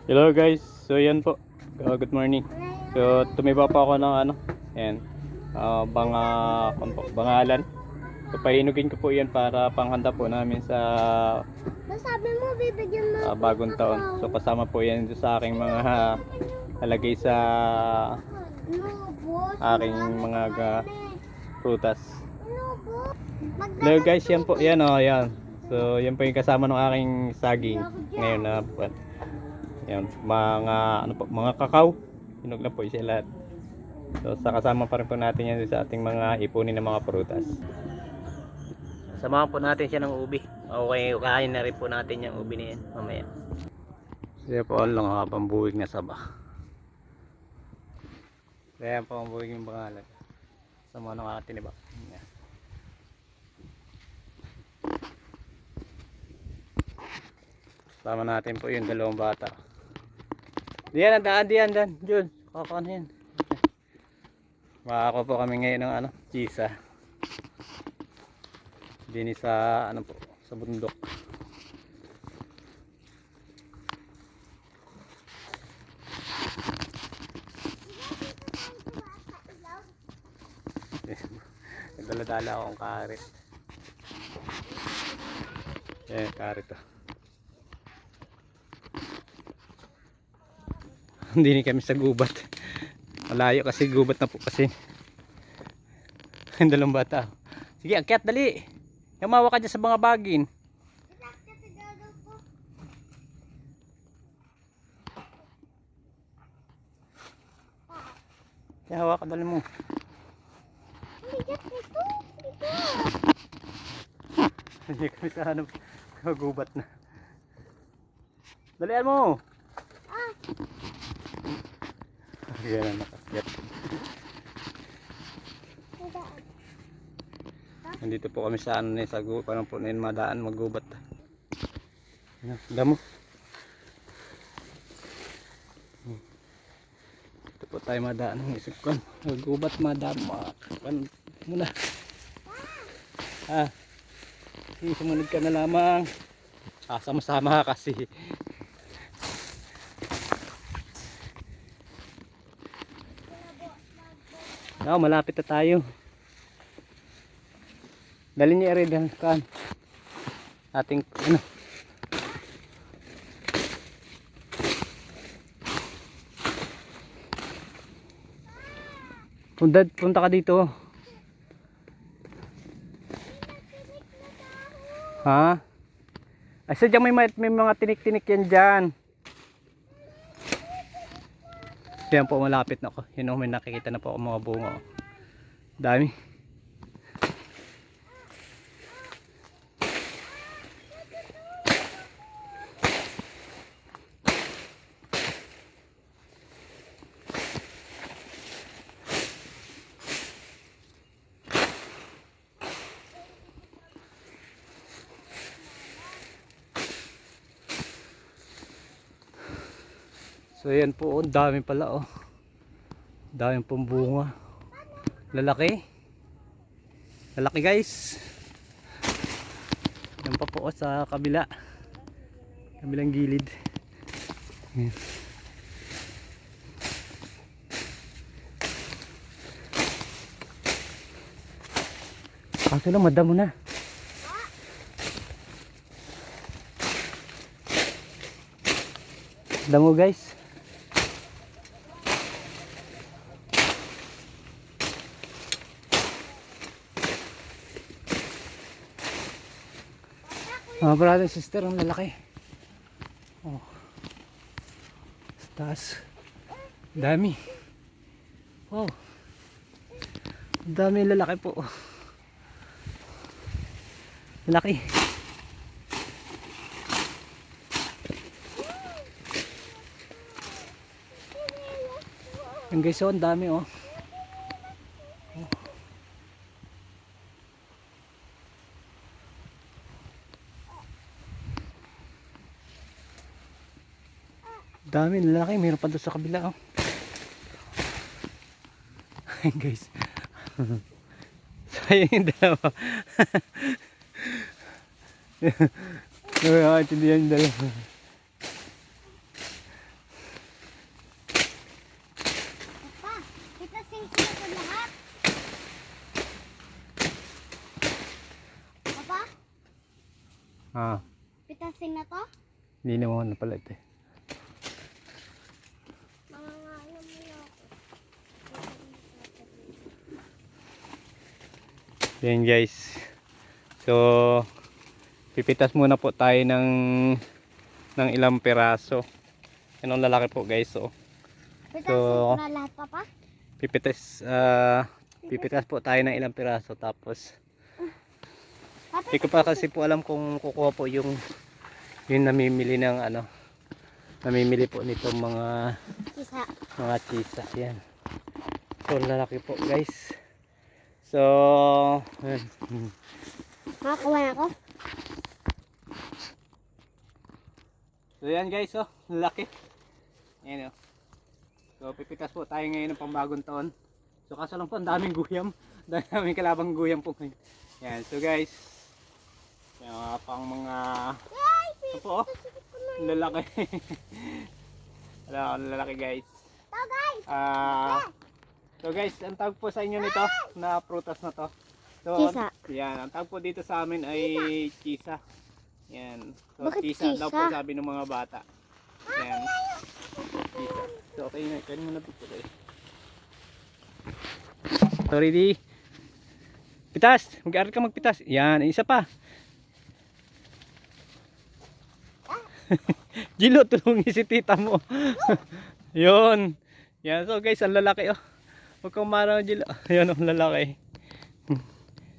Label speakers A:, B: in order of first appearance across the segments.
A: Hello guys, so yan po. Good morning. So tumiba pa ako ng ayan, bangalan. So pahinugin ko po yan para panghanda po namin sa
B: Sabi mo, bibigyan mo
A: bagong taon. So kasama po yan sa aking mga halagay sa aking mga prutas. Hello guys, yan po, yan yan. So yan po yung kasama ng aking saging ngayon na buwan. Yan, mga kakao. Hinog na po siya lahat. So sa kasama pa rin po natin yan sa ating mga ipunin ng mga prutas. Samahan po natin siya ng ubi. Okay, kain na rin po natin yung ubi niyan mamaya. Siya po lang pambuwig na saba. Kaya pambuwig yung pangalan. Sama ng atin iba. Yan. Sama natin po yung dalawang bata. Diyan, Dan. Jun, kakaano yan. Makako po kami ngayon ng chisa. Dini sa po, sa bundok. Dala-dala akong karit. Karit to. Hindi ni kami sa gubat. Malayo kasi gubat na po kasi. Ang dalawang bata. Sige, akyat dali. Yamawa ka dyan sa mga bagin. Kaya hawa ka dali mo. Hindi kami sa gubat na. Dalian mo. Yan ang nakakyat. Nandito po kami sa sa gubat. Parang po na yun madaan maggubat. Damo. Ito po tayo madaan ng isip ko. Maggubat madamo. Muna. Sumunod ka na lamang. Sama-sama kasi. Malapit na tayo. Dali niya rin ang ating punta ka dito. Ay sadyang may mga tinik-tinik yan dyan. Yan po, malapit na ako. Yun, may nakikita na po ako mga bunga. Dami. So yan po, dami pala daming pong bunga. Lalaki guys. Yan pa po sa kabilang gilid. Yan. Kaso lang madamo na. Damo guys. Mga brother and sister, ang lalaki. Taas. Dami. Dami lalaki po. Lalaki. Yung guys, ang dami dami lalaki, mayroon pa doon sa kabila guys. Sayang yung dalawa. Nakakaintindihan yung dalawa. Ah,
B: Pitasin na to?
A: hindi naman na pala ito.
B: Mangangalam mo na ako.
A: Yan guys. So, pipitas muna po tayo ng ilang piraso. Yan ang lalaki po guys. So,
B: Pitasin ko na lahat pa pa?
A: pipitas po tayo ng ilang piraso. Tapos,
B: Papa,
A: hindi ko pa kasi po alam kung kukuha po yung namimili ng ano. Namimili po nitong
B: isa.
A: mga chisa. Yan. So, lalaki po guys. So, yan.
B: Makakuha na ako?
A: So yan guys, oh, laki. Yan oh. So pipitas po tayo ngayon ng pambagong taon. So kaso lang po ang daming guyam. Daming kalabang guyam po ngayon. Yan, so guys. Yan pang mga ito po, oh. Lalaki. Lalaki guys.
B: To guys!
A: So guys, ang tawag po sa inyo nito na prutas na to. So,
B: Chisa.
A: yan, ang tawag po dito sa amin ay chisa. Yan. So,
B: Bakit
A: chisa daw po
B: chisa?
A: sabi ng mga bata. Yan. Chisa. So, okay na. Kaya mo na pito kayo. So, ready? Pitas! Mag-aaral ka magpitas. Yan, isa pa. Gilo, tulungi si tita mo. Yun. Yan. So, guys, ang lalaki, oh. Huwag kang maraw, Gilo. Yan, ang lalaki.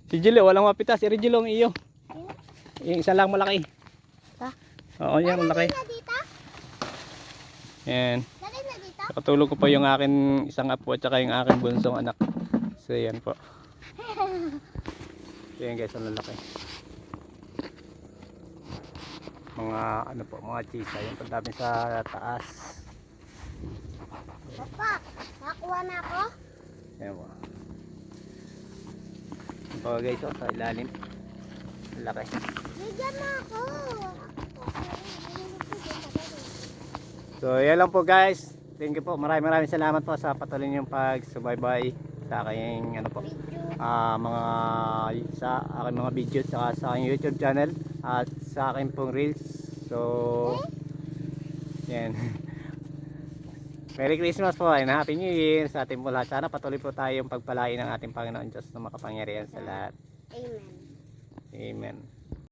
A: Si Gilo, walang mapitas. Si Gilo ang iyo. Yung isa lang malaki.
B: Ito?
A: Oo, yan malaki.
B: Na dito?
A: Yan.
B: Dali na dito?
A: Nakatulog ko pa yung akin isang apo at saka yung aking bunsong anak. So yan po. Yan guys, ang lalaki. Mga ano po, mga chisa. Yung pandami sa taas.
B: Papa, nakakuha na ako?
A: Yan po. Ito guys, oh, sa ilalim. Ang laki.
B: Bigyan mo ako.
A: So yan lang po guys. Thank you po. Maraming salamat po sa patuloy niyong pagsubaybay sa aking ano po, mga sa aking mga videos saka sa aking YouTube channel at sa aking pong reels. So yan. Merry Christmas po and Happy New Year sa ating po lahat. Sana patuloy po tayong pagpalain ng ating Panginoon Diyos na makapangyarihan sa lahat.
B: Amen.
A: Amen.